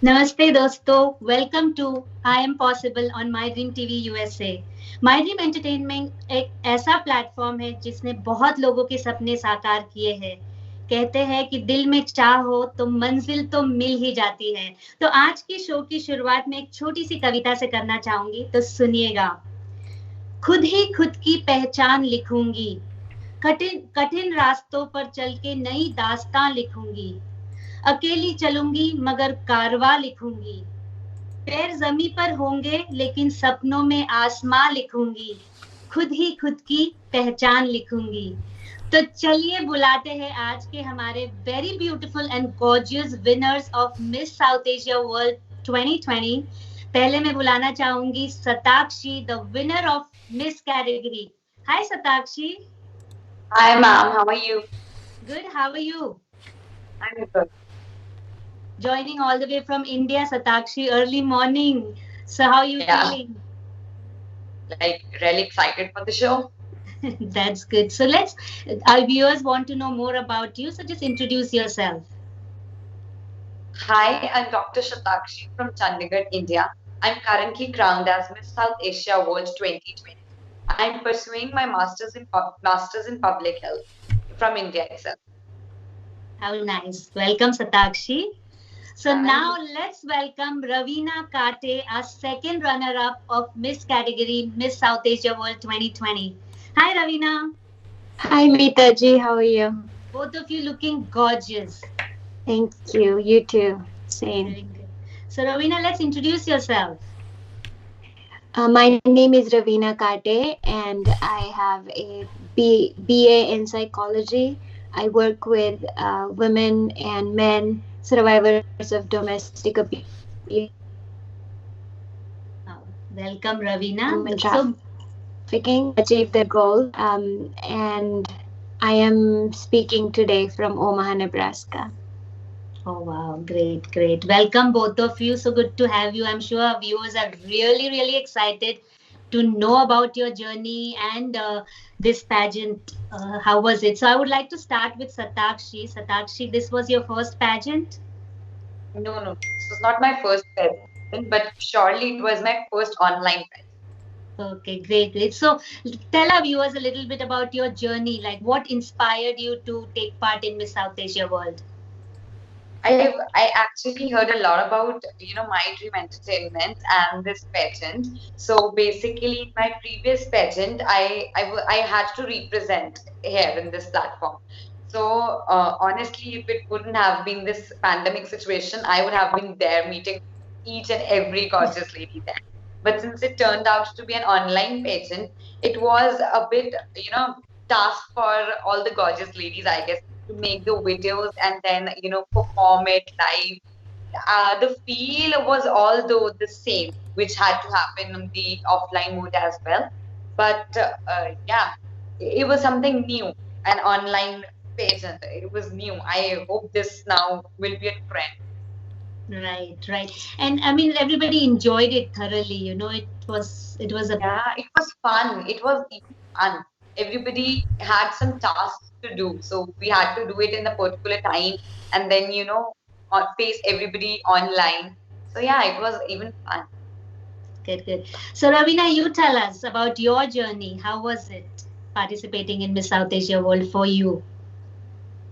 नमस्ते दोस्तों, welcome to I am possible on my dream TV USA. My dream entertainment एक ऐसा platform है जिसने बहुत लोगों के सपने साकार किए हैं। कहते हैं कि दिल में चाह हो तो मंजिल तो मिल ही जाती है। तो आज की शो की शुरुआत में एक छोटी सी कविता से करना चाहूंगी, तो सुनिएगा। खुद ही खुद की पहचान लिखूंगी, कठिन कठिन रास्तों पर चल के नई दास्तां लिखूंगी। अकेली चलूंगी मगर कारवां लिखूंगी। पैर जमी पर होंगे लेकिन सपनों में आसमां लिखूंगी। खुद ही खुद की पहचान लिखूंगी। तो चलिए बुलाते हैं आज के हमारे very beautiful and gorgeous winners of Miss South Asia World 2020। पहले मैं बुलाना चाहूंगी Satakshi, the winner of Miss category. Hi Satakshi. Hi, ma'am. How are you? Good, how are you? I'm good. Joining all the way from India, Satakshi, early morning. So how are you Yeah, feeling? like really excited for the show. That's good. So let's, our viewers want to know more about you. So just introduce yourself. Hi, I'm Dr. Shatakshi from Chandigarh, India. I'm currently crowned as Miss South Asia World 2020. I'm pursuing my masters in public health from India itself. How nice. Welcome, Satakshi. So Thank now you. let's welcome Ravina Kate, our second runner-up of Miss category Miss South Asia World 2020. Hi, Ravina. Hi Meeta ji, how are you? Both of you looking gorgeous. Thank you. You too. Same. Doing good. So, Ravina, let's introduce yourself. My name is Ravina Kate, and I have a BA in psychology. I work with women and men survivors of domestic abuse Oh, welcome, human Ravina. So, trafficking achieve their goal. And I am speaking today from Omaha, Nebraska. oh wow, great, great. Welcome both of you. So good to have you. I'm sure our viewers are really, really excited to know about your journey and this pageant. How was it? So I would like to start with Satakshi. Satakshi, this was your first pageant? No, no, this was not my first pageant, but surely it was my first online pageant. Okay, great, great. So tell our viewers a little bit about your journey. Like, what inspired you to take part in Miss South Asia World? I actually heard a lot about my dream entertainment and this pageant. So basically, in my previous pageant, I had to represent here in this platform. So honestly, if it wouldn't have been this pandemic situation, I would have been there meeting each and every gorgeous lady there. But since it turned out to be an online pageant, it was a bit task for all the gorgeous ladies, I guess, to make the videos and then perform it live. The feel was although the same, which had to happen in the offline mode as well. But yeah, it was something new, an online pageant. It was new. I hope this now will be a trend. Right, right. And I mean, everybody enjoyed it thoroughly. It was a Yeah, it was fun. It was even fun. Everybody had some tasks to do, so we had to do it in a particular time, and then face everybody online. So yeah, it was even fun. good, good. So, Ravina, you tell us about your journey. How was it participating in Miss South Asia World for you?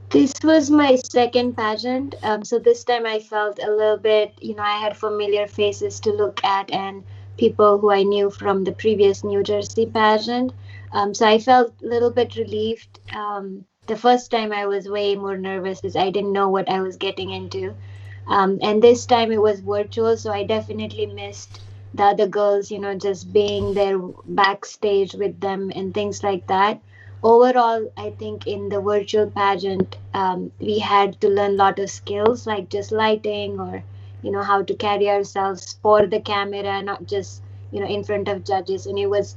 This was my second pageant. So this time I felt a little bit, I had familiar faces to look at and people who I knew from the previous New Jersey pageant. So I felt a little bit relieved. The first time I was way more nervous because I didn't know what I was getting into. And this time it was virtual, so I definitely missed the other girls, just being there backstage with them and things like that. Overall, I think in the virtual pageant, we had to learn a lot of skills like just lighting or, how to carry ourselves for the camera, not just, in front of judges. And it was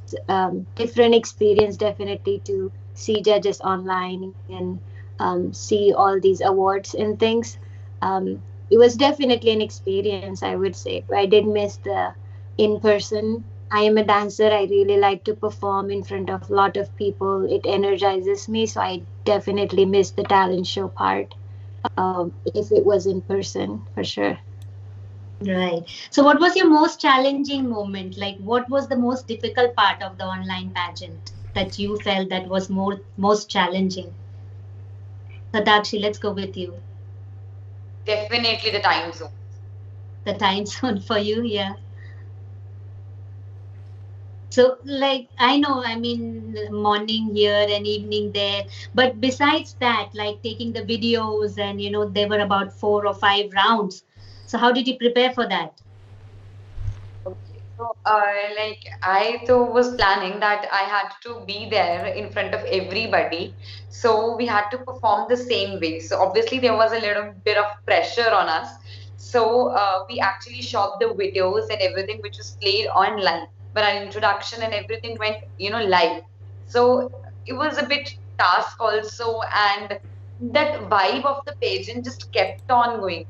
different experience definitely to see judges online and see all these awards and things. It was definitely an experience, I would say. I did miss the in person. I am a dancer. I really like to perform in front of a lot of people. It energizes me, so I definitely miss the talent show part if it was in person, for sure. Right. So, what was your most challenging moment? Like, what was the most difficult part of the online pageant that you felt that was most challenging? Satakshi, let's go with you. Definitely the time zone. The time zone for you, yeah. So, like, I know, I mean, morning here and evening there, but besides that, like taking the videos and, there were about 4 or 5 rounds. So, how did you prepare for that? Okay, so like I though was planning that I had to be there in front of everybody, so we had to perform the same way. So obviously there was a little bit of pressure on us. So we actually shot the videos and everything which was played online, but our introduction and everything went, live. So it was a bit task also, and that vibe of the pageant just kept on going.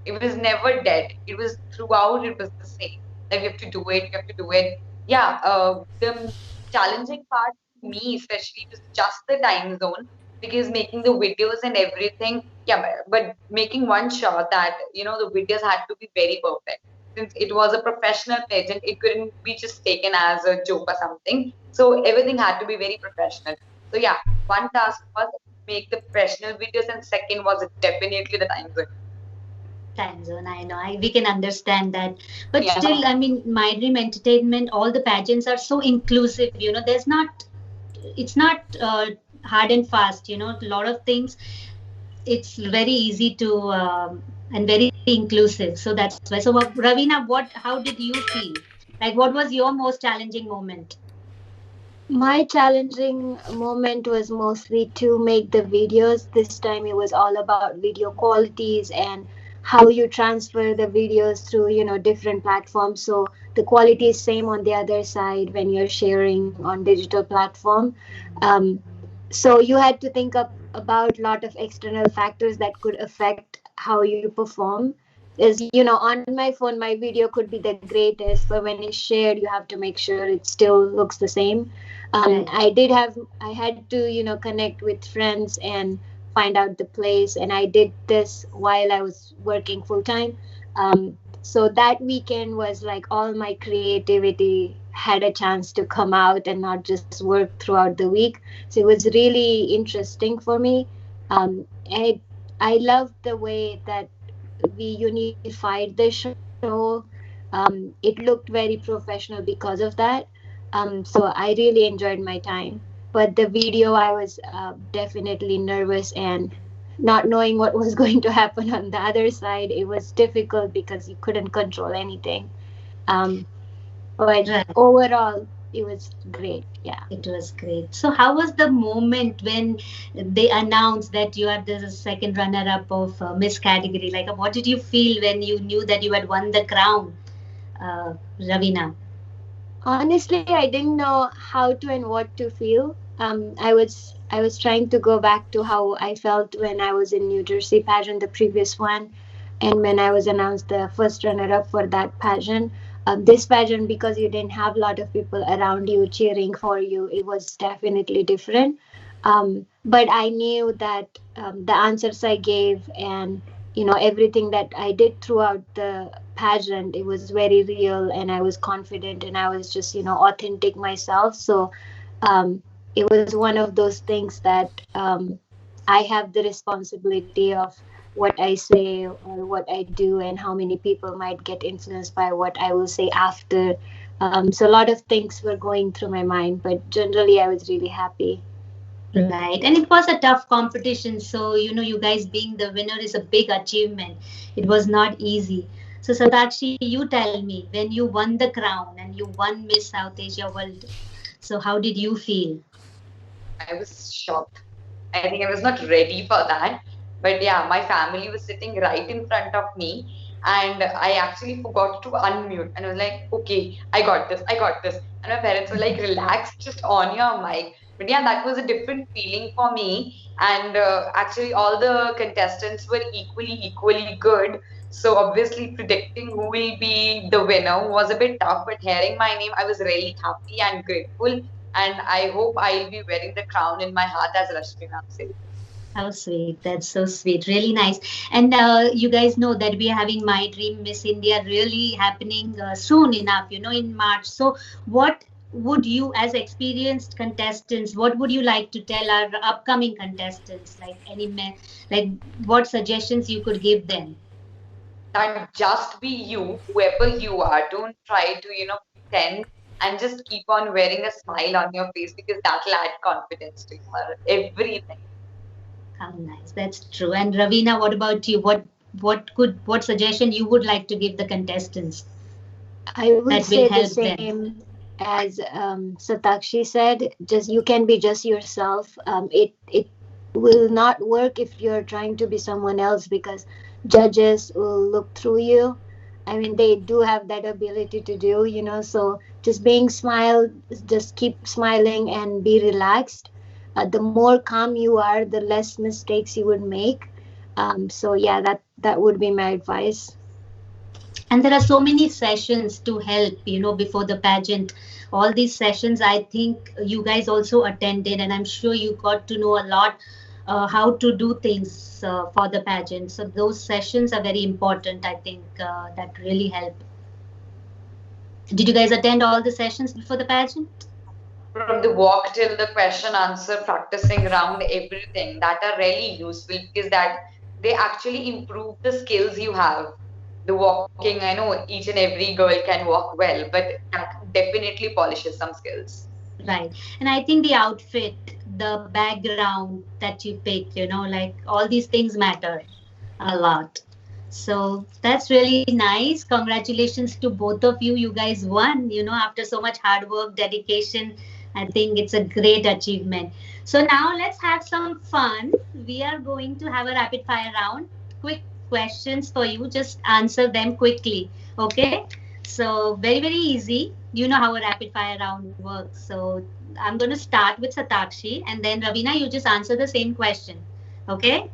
It was never dead. It was throughout, it was the same. Like, you have to do it, you have to do it. Yeah, the challenging part for me, especially, was just the time zone because making the videos and everything, yeah, but making one sure that, the videos had to be very perfect. Since it was a professional pageant, it couldn't be just taken as a joke or something. So everything had to be very professional. So yeah, one task was make the professional videos, and second was definitely the time zone. Time zone, I know, we can understand that. But Yeah. still, I mean, My Dream Entertainment, all the pageants are so inclusive, it's not hard and fast, a lot of things it's very easy to and very inclusive. So that's why. So, Ravina, how did you feel? Like, what was your most challenging moment? My challenging moment was mostly to make the videos. This time it was all about video qualities and how you transfer the videos through, different platforms. So the quality is same on the other side when you're sharing on digital platform. Um, so you had to think about a lot of external factors that could affect how you perform. Is on my phone my video could be the greatest, but when it's shared you have to make sure it still looks the same. Right. I had to connect with friends and find out the place, and I did this while I was working full time. So that weekend was like all my creativity had a chance to come out and not just work throughout the week. So it was really interesting for me. And I loved the way that we unified the show. It looked very professional because of that. So I really enjoyed my time. But the video, I was definitely nervous and not knowing what was going to happen on the other side. It was difficult because you couldn't control anything. Um, but Right. overall, it was great. Yeah. It was great. So, how was the moment when they announced that you are the second runner-up of Miss category? Like, what did you feel when you knew that you had won the crown, Ravina? Honestly, I didn't know how to and what to feel. I was trying to go back to how I felt when I was in New Jersey pageant, the previous one, and when I was announced the first runner-up for that pageant. This pageant, because you didn't have a lot of people around you cheering for you, it was definitely different. But I knew that the answers I gave and everything that I did throughout the pageant, it was very real, and I was confident, and I was just authentic myself. So um, it was one of those things that I have the responsibility of what I say or what I do, and how many people might get influenced by what I will say after. So a lot of things were going through my mind, but generally I was really happy. Right. And it was a tough competition. So, you guys being the winner is a big achievement. It was not easy. So, Satakshi, you tell me, when you won the crown and you won Miss South Asia World, so how did you feel? I was shocked. I think I was not ready for that. But yeah, my family was sitting right in front of me, and I actually forgot to unmute. And I was like, okay, I got this, I got this. And my parents were like, relax, just on your mic. But yeah, that was a different feeling for me. And actually, all the contestants were equally good. So obviously, predicting who will be the winner was a bit tough. But hearing my name, I was really happy and grateful, and I hope I'll be wearing the crown in my heart, as Rashmi ma'am said. How sweet. That's so sweet. Really nice. And you guys know that we are having My Dream Miss India really happening soon enough, in March. So, what would you, as experienced contestants, what would you like to tell our upcoming contestants? Like what suggestions you could give them? That just be you, whoever you are. Don't try to, pretend, and just keep on wearing a smile on your face because that'll add confidence to everything. How nice. That's true. And Ravina, what about you? What suggestion you would like to give the contestants I would that will say the help them? same as Satakshi said. Just you can be just yourself. It will not work if you're trying to be someone else because judges will look through you. I mean, they do have that ability to do, So just being smile, just keep smiling and be relaxed. The more calm you are, the less mistakes you would make. So yeah, that would be my advice. And there are so many sessions to help, before the pageant. All these sessions, I think you guys also attended, and I'm sure you got to know a lot how to do things for the pageant. So those sessions are very important, I think, that really help. Did you guys attend all the sessions before the pageant? From the walk till the question answer, practicing round, everything that are really useful because that they actually improve the skills you have. The walking, I know each and every girl can walk well, but that definitely polishes some skills. Right. And I think the outfit, the background that you pick, like all these things matter a lot. So that's really nice. Congratulations to both of you. You guys won, after so much hard work, dedication. I think it's a great achievement. So now let's have some fun. We are going to have a rapid fire round. Quick questions for you. Just answer them quickly. Okay? So very, very easy. You know how a rapid fire round works. So I'm going to start with Satakshi, and then Ravina, you just answer the same question. Okay?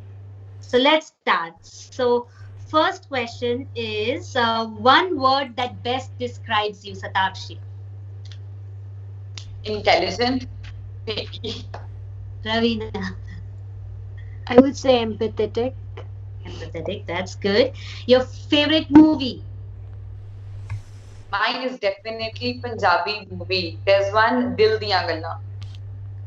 So let's start. So first question is one word that best describes you, Satakshi. Intelligent, picky. Ravina. I would say empathetic. Empathetic. That's good. Your favorite movie. Mine is definitely Punjabi movie. There's one Dil Diyan Gallan.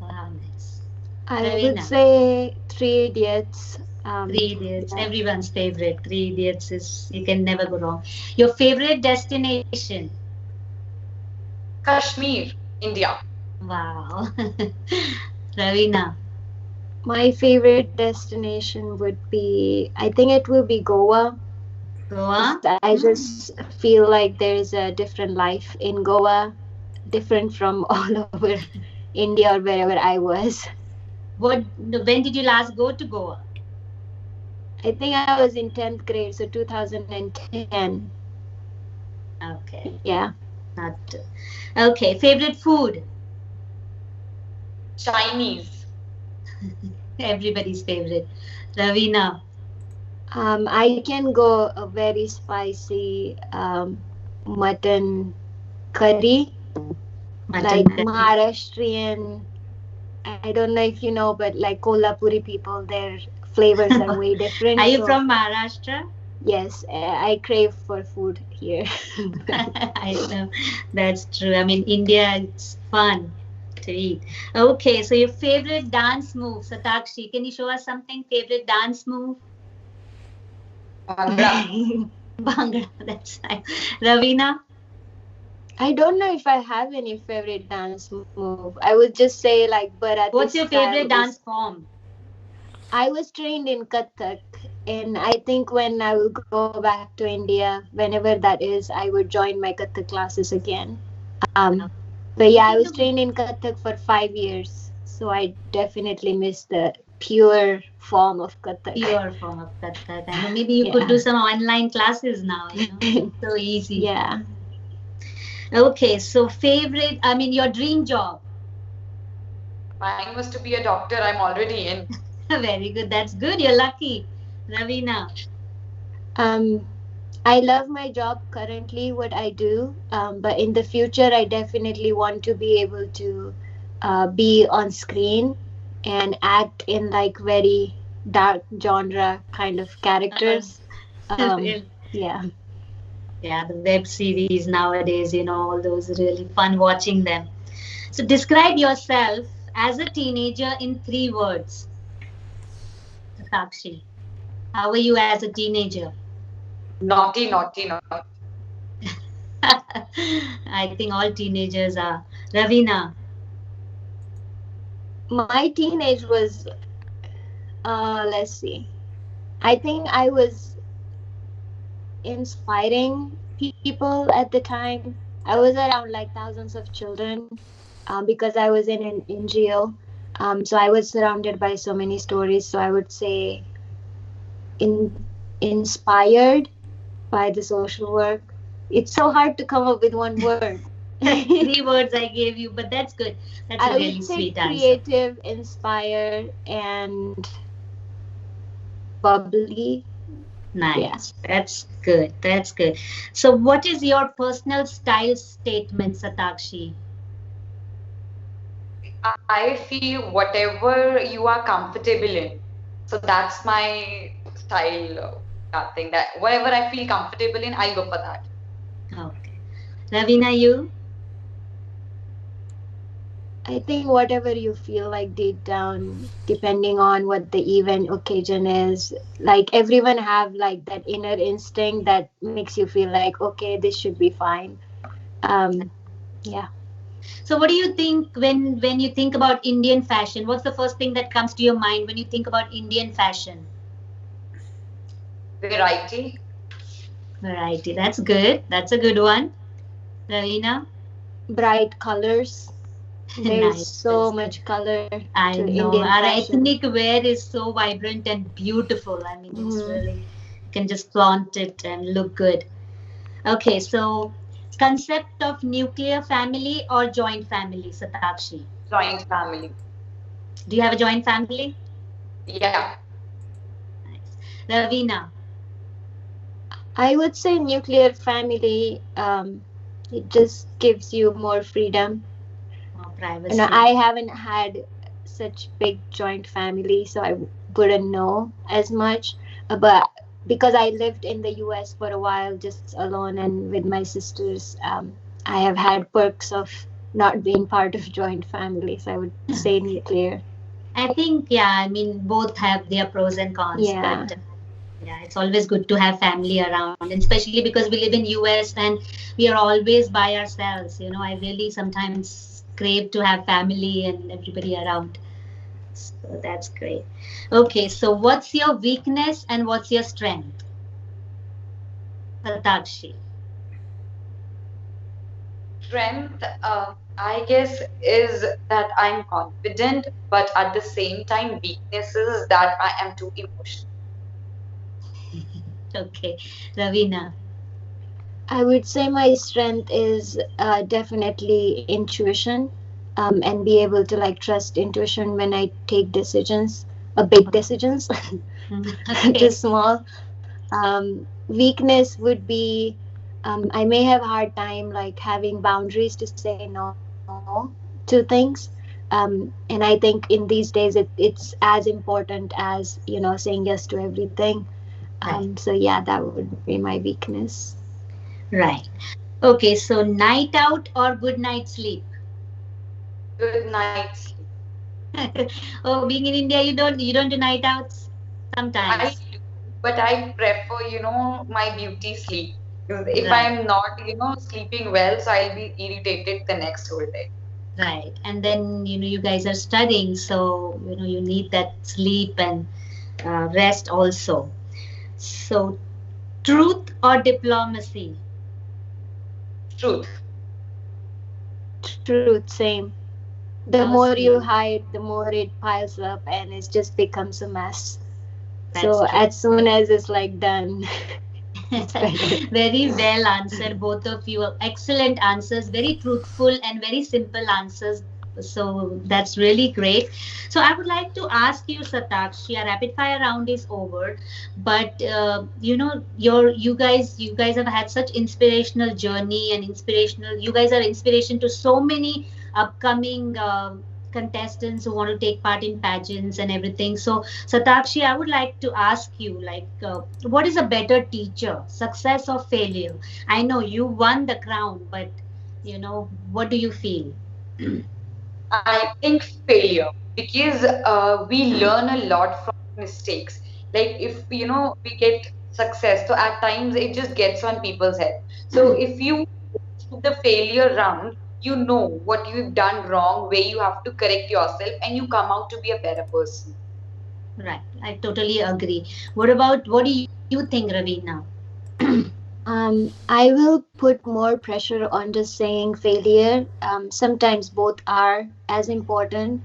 Wow, nice. I would Ravina. say Three Idiots. Three Idiots. Yeah. Everyone's favorite. Three Idiots is, you can never go wrong. Your favorite destination. Kashmir, India. Wow. Ravina. My favorite destination would be, I think it will be Goa. Goa. I just feel like there's a different life in Goa, different from all over India or wherever I was. When did you last go to Goa? I think I was in 10th grade, so 2010. Okay. Yeah. Not okay. Favorite food. Chinese. Everybody's favorite. Ravina. I can go a very spicy mutton curry, Mutton like curry. Maharashtrian. I don't know if you know, but like Kolhapuri people, their flavors are way different. Are you so, from Maharashtra? Yes, I crave for food here. I know. That's true. I mean, India, it's fun to eat. Okay, so your favorite dance move, Satakshi. Can you show us something? Favorite dance move? Bhangra. Bhangra, that's right. Ravina? I don't know if I have any favorite dance move. I would just say like Bharati What's your style favorite is. dance form? I was trained in Kathak, and I think when I will go back to India, whenever that is, I would join my Kathak classes again. Um, but yeah, I was trained in Kathak for 5 years, so I definitely miss the pure form of Kathak. Pure form of Kathak. I know maybe you could do some online classes now, So easy. Yeah. Okay, so your dream job. Mine was to be a doctor. I'm already in. Very good. That's good. You're lucky. Ravina. Um, I love my job currently, what I do, but in the future, I definitely want to be able to be on screen and act in like very dark genre kind of Uh, characters. Really? Yeah. Yeah, the web series nowadays, all those really fun watching them. So describe yourself as a teenager in 3 words, Sakshi. How were you as a teenager? Naughty, naughty, naughty. I think all teenagers are. Ravina, My teenage was, let's see. I think I was inspiring people at the time. I was around like thousands of children because I was in an NGO. So I was surrounded by so many stories. So I would say inspired by the social work. It's so hard to come up with one word. 3 words I gave you, but that's good. That's a I really would say sweet answer. creative, inspired, and bubbly. Yeah. Nice. That's good. That's good. So, what is your personal style statement, Satakshi? I feel whatever you are comfortable in. So that's my style, that thing, that whatever I feel comfortable in, I'll go for that. Okay. Ravina, you? I think whatever you feel like deep down, depending on what the event occasion is, like everyone have like that inner instinct that makes you feel like, okay, this should be fine. Um, yeah. So, what do you think when you think about Indian fashion? What's the first thing that comes to your mind when you think about Indian fashion? Variety. Variety. That's good. That's a good one. Ravina? Bright colors. There is Nice. so much color to I know. Indian Our fashion. ethnic wear is so vibrant and beautiful. I mean, it's Hmm. really, you can just flaunt it and look good. Okay, so concept of nuclear family or joint family, Satakshi? Joint family. Do you have a joint family? Yeah. Nice. Ravina, I would say nuclear family. It just gives you more freedom. more You know, privacy. I haven't had such big joint family, so I wouldn't know as much. But because I lived in the US for a while, just alone and with my sisters, I have had perks of not being part of joint family. So I would say nuclear. I think, yeah, I mean, both have their pros and cons, Yeah. but yeah, it's always good to have family around, and especially because we live in US and we are always by ourselves. I really sometimes crave to have family and everybody around. So that's great. Okay, so what's your weakness and what's your strength, Satakshi? Strength, I guess, is that I'm confident, but at the same time, weaknesses that I am too emotional. Okay, Ravina. I would say my strength is definitely intuition, and be able to like trust intuition when I take decisions, big decisions, to Okay, small. Weakness would be I may have a hard time like having boundaries to say no to things. And I think in these days it's as important as saying yes to everything. right, So yeah, that would be my weakness. right. Okay, so night out or good night sleep? Good night sleep. Oh, being in India, you don't do night outs I sometimes, do, but I prefer, my beauty sleep. Because if right? I'm not, sleeping well, so I'll be irritated the next whole day. Right. And then, you guys are studying, so, you need that sleep and rest also. So, truth or diplomacy? Truth. Truth, same. The How more you sweet. hide, the more it piles up and it just becomes a mess. That's So true. as soon as it's like done, it's better. Very well answered, both of you. Excellent answers, very truthful and very simple answers. So that's really great. So I would like to ask you, Satakshi, our rapid fire round is over, but you guys have had such inspirational journey and inspirational. You guys are inspiration to so many upcoming contestants who want to take part in pageants and everything. So, Shatakshi, I would like to ask you, like, what is a better teacher, success or failure? I know you won the crown, but what do you feel? I think failure, because we learn a lot from mistakes. Like if we get success, so at times it just gets on people's head. So if you go through the failure round, you know what you've done wrong, where you have to correct yourself, and you come out to be a better person. Right, I totally agree. What do you think, Ravina? I will put more pressure on just saying failure. Sometimes both are as important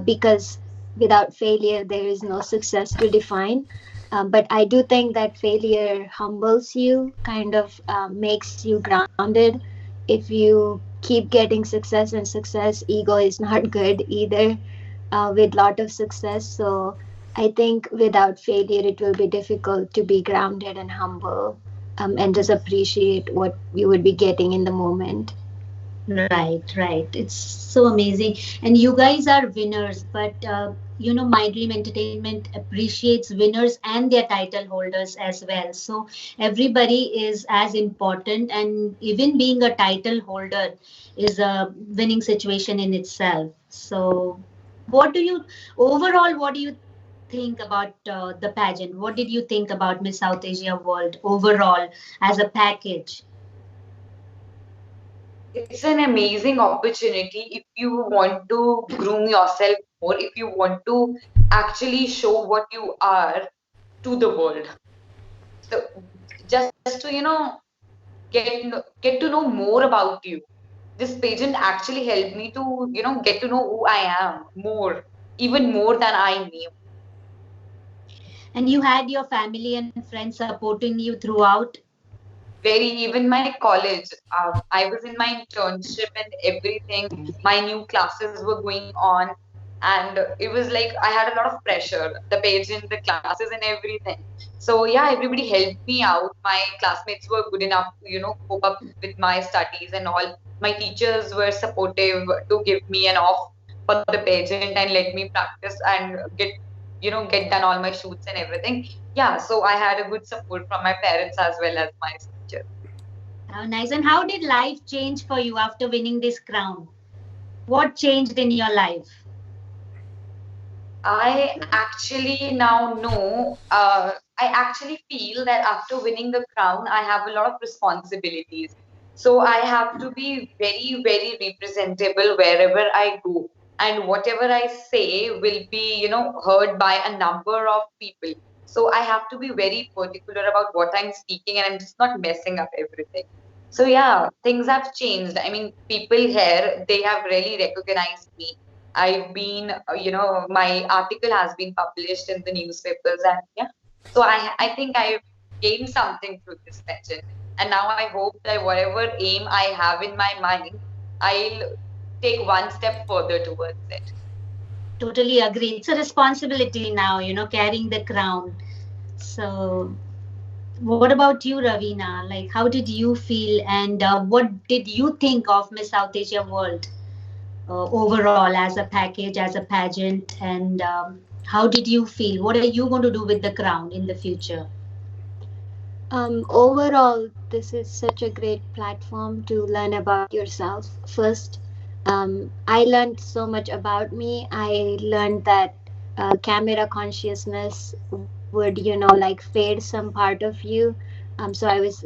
because without failure, there is no success to define. But I do think that failure humbles you, kind of makes you grounded. If you keep getting success and success, ego is not good either with lot of success. So I think without failure, it will be difficult to be grounded and humble and just appreciate what you would be getting in the moment. Right, right. It's so amazing. And you guys are winners, but My Dream Entertainment appreciates winners and their title holders as well. So everybody is as important, and even being a title holder is a winning situation in itself. So, what do you what do you think about the pageant? What did you think about Miss South Asia World overall as a package? It's an amazing opportunity if you want to groom yourself more, if you want to actually show what you are to the world. So just to get to know more about you. This pageant actually helped me to get to know who I am more, even more than I knew. And you had your family and friends supporting you throughout. Very, even my college, I was in my internship and everything. My new classes were going on, and it was like I had a lot of pressure, the pageant, the classes, and everything. So yeah, everybody helped me out. My classmates were good enough to cope up with my studies and all. My teachers were supportive to give me an off for the pageant and let me practice and get done all my shoots and everything. Yeah, so I had a good support from my parents as well as my teachers. How nice. And how did life change for you after winning this crown? What changed in your life? I actually now know, I actually feel that after winning the crown, I have a lot of responsibilities. So I have to be very, very representable wherever I go. And whatever I say will be, heard by a number of people. So I have to be very particular about what I'm speaking, and I'm just not messing up everything. So yeah, things have changed. I mean, people here, they have really recognized me. I've been, my article has been published in the newspapers, and yeah, so I think I've gained something through this pageant, and now I hope that whatever aim I have in my mind, I'll take one step further towards it. Totally agree. It's a responsibility now, carrying the crown. So, what about you, Ravina? Like, how did you feel, and what did you think of Miss South Asia World overall as a package, as a pageant, and how did you feel? What are you going to do with the crown in the future? Overall, this is such a great platform to learn about yourself first. I learned so much about me. I learned that camera consciousness would, like fade some part of you. So I was,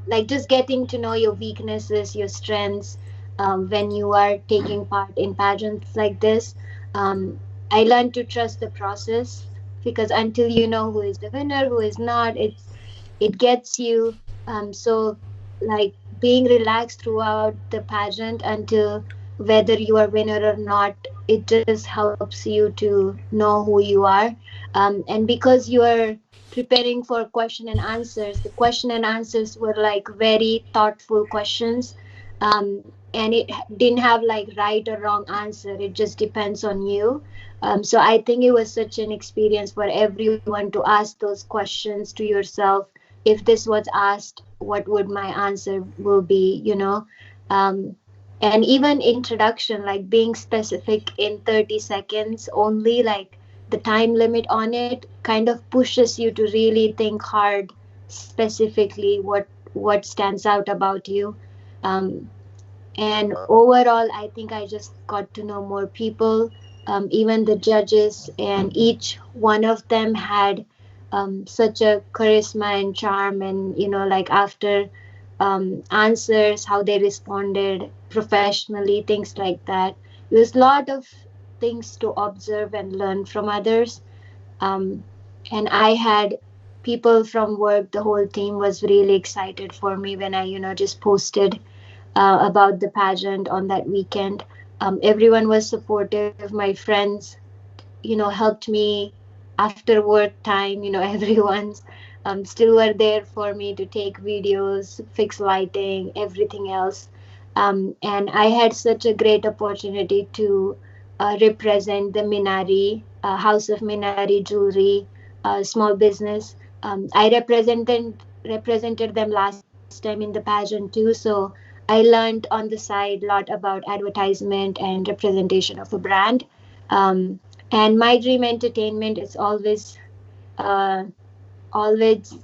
like just getting to know your weaknesses, your strengths when you are taking part in pageants like this. Um, I learned to trust the process because until you know who is the winner, who is not, it gets you so like being relaxed throughout the pageant until whether you are winner or not, it just helps you to know who you are. And because you are preparing for question and answers, the question and answers were like very thoughtful questions, and it didn't have like right or wrong answer, it just depends on you. So I think it was such an experience for everyone to ask those questions to yourself. If this was asked, what would my answer will be, um, And even introduction, like being specific in 30 seconds only, like the time limit on it kind of pushes you to really think hard specifically what stands out about you. um, and overall, I think I just got to know more people, even the judges, and each one of them had such a charisma and charm. And like after answers, how they responded professionally, things like that. There's a lot of things to observe and learn from others. um, and I had people from work, the whole team was really excited for me when I just posted about the pageant on that weekend. Everyone was supportive. My friends, helped me after work time. Everyone's still were there for me to take videos, fix lighting, everything else. And I had such a great opportunity to represent the Minari, House of Minari Jewelry, small business. I represented them last time in the pageant too, so I learned on the side a lot about advertisement and representation of a brand. Um, and My dream entertainment is uh, always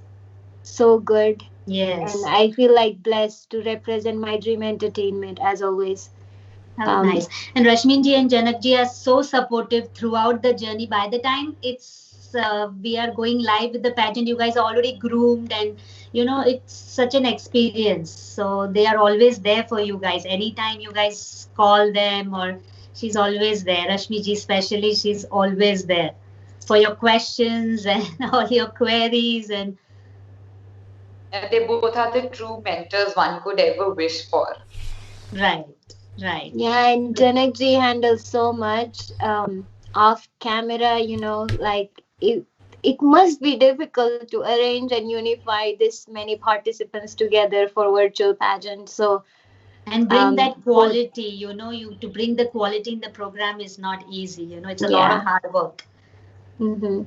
so good, and Yes. I feel like blessed to represent My Dream Entertainment as always. How Um, nice. And Rashminji and Janakji are so supportive throughout the journey. By the time we are going live with the pageant, you guys are already groomed, and it's such an experience. So they are always there for you guys. Anytime you guys call them, or she's always there. Rashmiji especially, she's always there for your questions and all your queries. And They both are the true mentors one could ever wish for. right, right. yeah, and Janakji handles so much off camera. Like it must be difficult to arrange and unify this many participants together for virtual pageant. So And bring that both, quality, you to bring the quality in the program is not easy, it's a lot of yeah. hard work. Mm-hmm.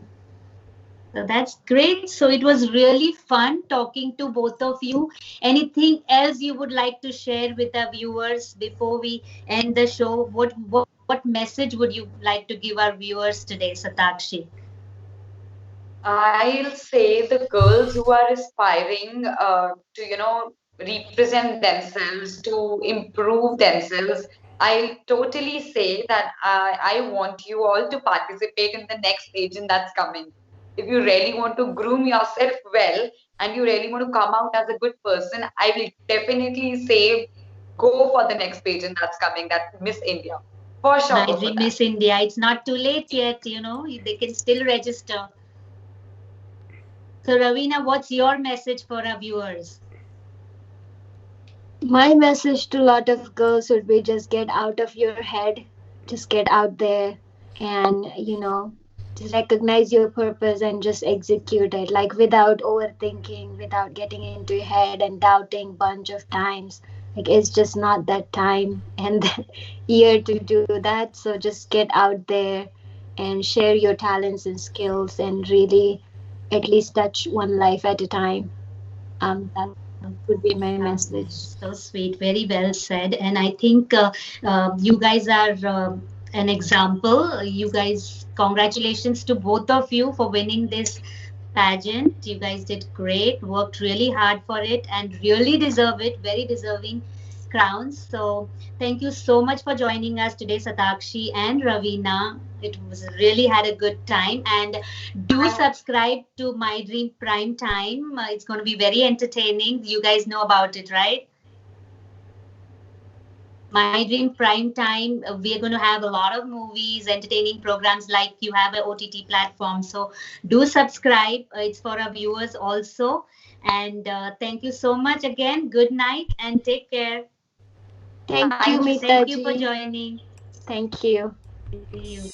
So that's great. So it was really fun talking to both of you. Anything else you would like to share with our viewers before we end the show? What message would you like to give our viewers today, Satakshi? I'll say the girls who are aspiring to, represent themselves, to improve themselves. I'll totally say that I want you all to participate in the next pageant that's coming. If you really want to groom yourself well and you really want to come out as a good person, I will definitely say go for the next pageant that's coming. That's Miss India. For sure, My go for dream that. Miss India. It's not too late yet, they can still register. So Ravina, what's your message for our viewers? My message to a lot of girls would be just get out of your head, just get out there, and just recognize your purpose and just execute it, like without overthinking, without getting into your head and doubting bunch of times. Like it's just not that time and that year to do that. So just get out there and share your talents and skills and really at least touch one life at a time. That would be my Oh, message. nice. So sweet. Very well said. And I think you guys are an example. You guys, congratulations to both of you for winning this pageant. You guys did great, worked really hard for it, and really deserve it. Very deserving crowns. So thank you so much for joining us today, Satakshi and Ravina. It was really had a good time, and do subscribe to My Dream Prime Time. It's going to be very entertaining. You guys know about it, right? My Dream Prime Time, we are going to have a lot of movies, entertaining programs like you have an OTT platform. So do subscribe. It's for our viewers also. And thank you so much again. Good night and take care. Thank you, Thank you so Thank much. you for Meeta ji. joining. Thank you. See you.